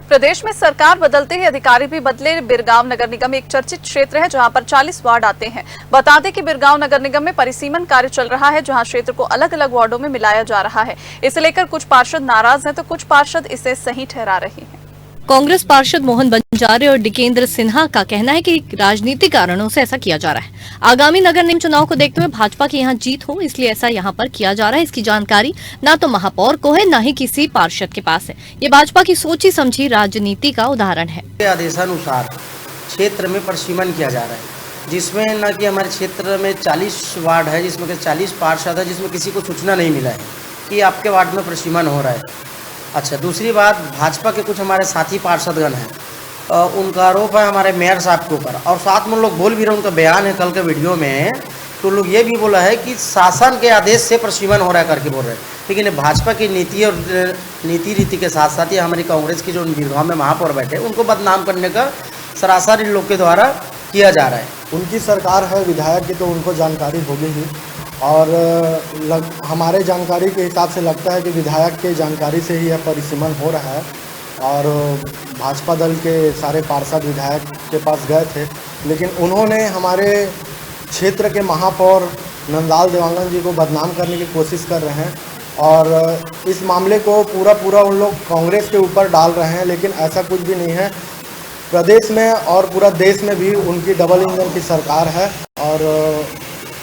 प्रदेश में सरकार बदलते ही अधिकारी भी बदले। बिरगांव नगर निगम एक चर्चित क्षेत्र है जहां पर 40 वार्ड आते हैं। बता दें कि बिरगांव नगर निगम में परिसीमन कार्य चल रहा है, जहां क्षेत्र को अलग अलग वार्डों में मिलाया जा रहा है। इसे लेकर कुछ पार्षद नाराज हैं तो कुछ पार्षद इसे सही ठहरा रहे हैं। कांग्रेस पार्षद मोहन बंजारे और डिकेंद्र सिन्हा का कहना है कि राजनीतिक कारणों से ऐसा किया जा रहा है। आगामी नगर निगम चुनाव को देखते हुए भाजपा की यहां जीत हो, इसलिए ऐसा यहां पर किया जा रहा है। इसकी जानकारी न तो महापौर को है, न ही किसी पार्षद के पास है। ये भाजपा की सोची समझी राजनीति का उदाहरण है। आदेशानुसार क्षेत्र में परिसीमन किया जा रहा है, जिसमें न कि हमारे क्षेत्र में 40 वार्ड है, जिसमें 40 पार्षद है, जिसमें किसी को सूचना नहीं मिला है कि आपके वार्ड में परिसीमन हो रहा है। अच्छा, दूसरी बात, भाजपा के कुछ हमारे साथी पार्षदगण हैं, उनका आरोप है हमारे मेयर साहब के ऊपर, और साथ में लोग बोल भी रहे, उनका बयान है कल के वीडियो में, तो लोग ये भी बोला है कि शासन के आदेश से परिसीमन हो रहा है करके बोल रहे हैं। लेकिन भाजपा की नीति और नीति रीति के साथ साथ ये हमारी कांग्रेस की जो बिरगांव में महापौर बैठे उनको बदनाम करने का सरासर इन लोग के द्वारा किया जा रहा है। उनकी सरकार है, विधायक की, तो उनको जानकारी होगी ही, और हमारे जानकारी के हिसाब से लगता है कि विधायक के जानकारी से ही यह परिसीमन हो रहा है। और भाजपा दल के सारे पार्षद विधायक के पास गए थे, लेकिन उन्होंने हमारे क्षेत्र के महापौर नंदलाल देवांगन जी को बदनाम करने की कोशिश कर रहे हैं, और इस मामले को पूरा उन लोग कांग्रेस के ऊपर डाल रहे हैं। लेकिन ऐसा कुछ भी नहीं है। प्रदेश में और पूरा देश में भी उनकी डबल इंजन की सरकार है, और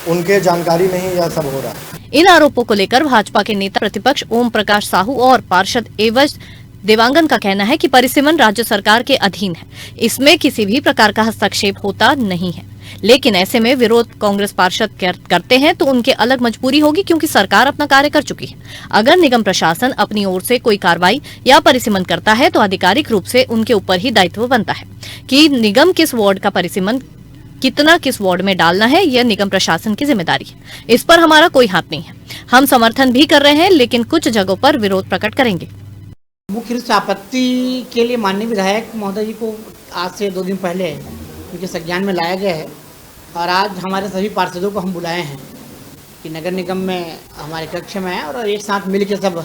उनके जानकारी में ही यह सब हो रहा है। इन आरोपों को लेकर भाजपा के नेता प्रतिपक्ष ओम प्रकाश साहू और पार्षद एवज देवांगन का कहना है कि परिसीमन राज्य सरकार के अधीन है, इसमें किसी भी प्रकार का हस्तक्षेप होता नहीं है। लेकिन ऐसे में विरोध कांग्रेस पार्षद करते हैं तो उनके अलग मजबूरी होगी, क्योंकि सरकार अपना कार्य कर चुकी है। अगर निगम प्रशासन अपनी ओर से कोई कार्रवाई या परिसीमन करता है तो आधिकारिक रूप से उनके ऊपर ही दायित्व बनता है कि निगम किस वार्ड का परिसीमन कितना किस वार्ड में डालना है, यह निगम प्रशासन की जिम्मेदारी है। इस पर हमारा कोई हाथ नहीं है। हम समर्थन भी कर रहे हैं, लेकिन कुछ जगहों पर विरोध प्रकट करेंगे। मुख्य रूप से आपत्ति के लिए माननीय विधायक महोदय जी को आज से 2 दिन पहले उनके संज्ञान में लाया गया है, और आज हमारे सभी पार्षदों को हम बुलाए हैं कि नगर निगम में हमारे कक्ष में है, और एक साथ मिल के सब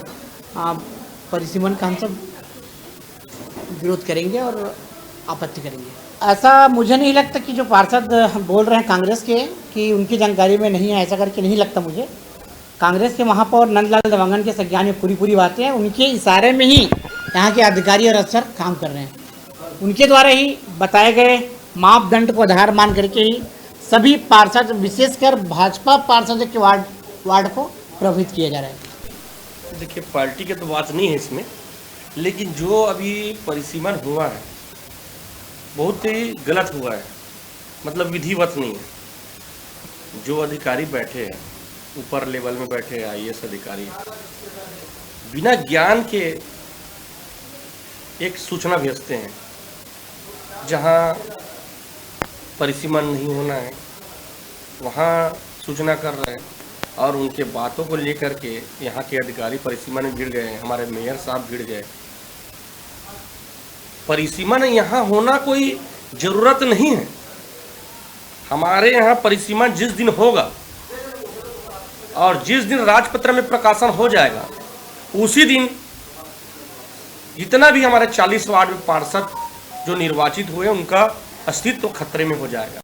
परिसीमन का हम सब विरोध करेंगे और आपत्ति करेंगे। ऐसा मुझे नहीं लगता कि जो पार्षद बोल रहे हैं कांग्रेस के कि उनकी जानकारी में नहीं है, ऐसा करके नहीं लगता मुझे। कांग्रेस के महापौर नंदलाल देवांगन के संज्ञान में पूरी बातें हैं, उनके इशारे में ही यहाँ के अधिकारी और अफसर काम कर रहे हैं। उनके द्वारा ही बताए गए मापदंड को आधार मान करके ही सभी पार्षद, विशेषकर भाजपा पार्षद के वार्ड को प्रभावित किया जा रहा है। देखिए, पार्टी की तो बात नहीं है इसमें, लेकिन जो अभी परिसीमन हुआ है बहुत ही गलत हुआ है, मतलब विधिवत नहीं है। जो अधिकारी बैठे हैं ऊपर लेवल में बैठे हैं, IAS अधिकारी, बिना ज्ञान के एक सूचना भेजते हैं जहां परिसीमन नहीं होना है, वहां सूचना कर रहे हैं, और उनके बातों को लेकर के यहाँ के अधिकारी परिसीमन में भिड़ गए हैं। हमारे मेयर साहब भिड़ गए। परिसीमन यहाँ होना कोई जरूरत नहीं है। हमारे यहाँ परिसीमन जिस दिन होगा और जिस दिन राजपत्र में प्रकाशन हो जाएगा, उसी दिन जितना भी हमारे 40 वार्ड में पार्षद जो निर्वाचित हुए उनका अस्तित्व खतरे में हो जाएगा।